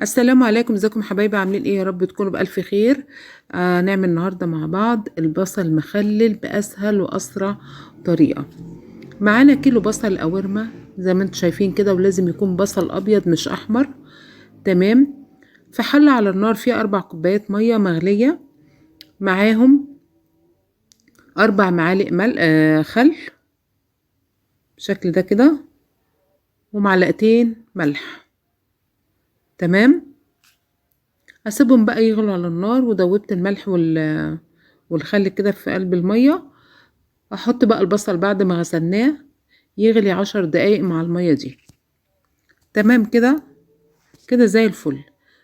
السلام عليكم، ازيكم حبايبي؟ عاملين ايه؟ يا رب تكونوا بألف خير. نعمل النهارده مع بعض البصل المخلل بأسهل وأسرع طريقة. معانا كيلو بصل قوارمة زي ما انتم شايفين كده، ولازم يكون بصل أبيض مش أحمر. تمام. في حلة على النار فيها 4 كوبايات مية مغلية، معاهم 4 معالق خل بالشكل ده كده، ومعلقتين ملح. تمام. اسيبهم بقى يغلوا على النار، ودوبت الملح والخل كده في قلب المية. احط بقى البصل بعد ما غسلناه يغلي 10 دقايق مع المية دي. تمام كده كده زي الفل.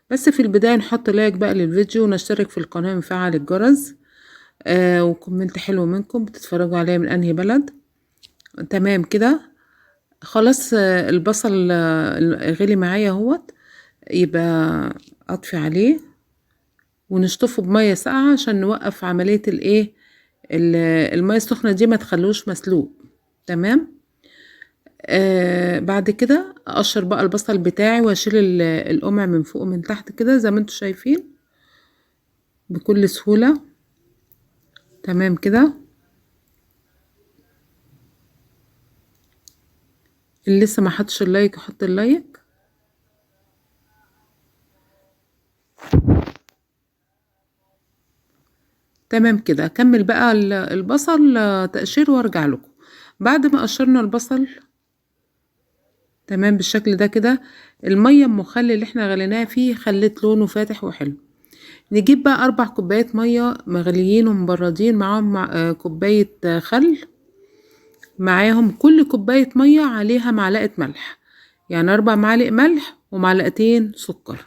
بس في البداية نحط لايك بقى للفيديو، ونشترك في القناة ونفعل الجرس. وكومنت حلو منكم، بتتفرجوا عليا من انهي بلد. تمام كده خلاص. البصل غلي معايا اهوت. يبقى اطفي عليه ونشطفه بميه ساقعه عشان نوقف عمليه الايه، الميه السخنه دي ما تخلوش مسلوق. تمام. بعد كده اقشر بقى البصل بتاعي واشيل القمع من فوق ومن تحت كده زي ما انتم شايفين بكل سهوله. تمام كده. اللي لسه ما حطش اللايك يحط اللايك. تمام كده. اكمل بقى البصل تقشير وارجع لكم بعد ما قشرنا البصل. تمام بالشكل ده كده. الميه المخلل اللي احنا غليناها فيه خلت لونه فاتح وحلو. نجيب بقى 4 كوبايات ميه مغليين ومبردين، معاهم كوبايه خل، معاهم كل كوبايه ميه عليها معلقه ملح، يعني 4 معالق ملح ومعلقتين سكر.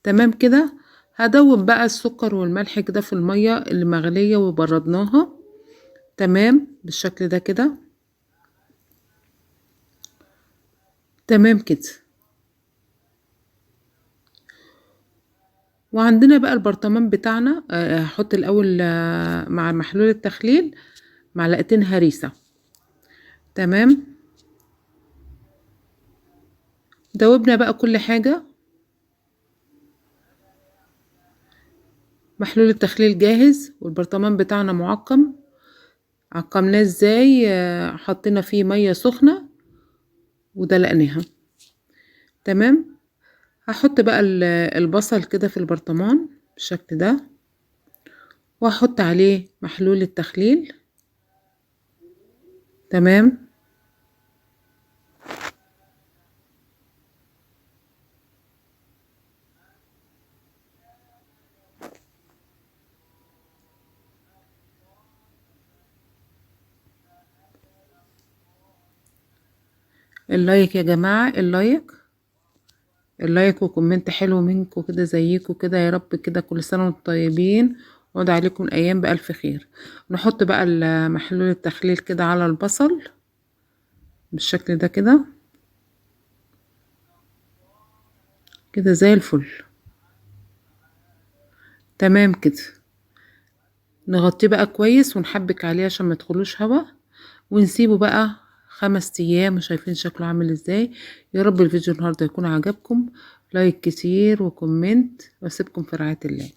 تمام كده. هدوب بقى السكر والملح كده في الميه اللي مغليه وبردناها. تمام بالشكل ده كده. تمام كده. وعندنا بقى البرطمان بتاعنا. هحط الاول مع محلول التخليل معلقتين هريسة. تمام. دوبنا بقى كل حاجة. محلول التخليل جاهز والبرطمان بتاعنا معقم. عقمناه ازاي؟ حطينا فيه مية سخنة ودلقناها. تمام. هحط بقى البصل كده في البرطمان بالشكل ده، وهحط عليه محلول التخليل. تمام. اللايك يا جماعة، اللايك وكومنت حلو منكم كده زيكم كده، يا رب كده كل سنة وانتم طيبين، وعد عليكم الأيام بألف خير. نحط بقى محلول التخليل كده على البصل بالشكل ده كده كده زي الفل. تمام كده. نغطيه بقى كويس ونحبك عليه عشان ما يدخلوش هوا، ونسيبه بقى 5 أيام. وشايفين شكله عامل ازاي. يا رب الفيديو النهارده يكون عجبكم. لايك كتير وكومنت، واسيبكم في رعاية الله.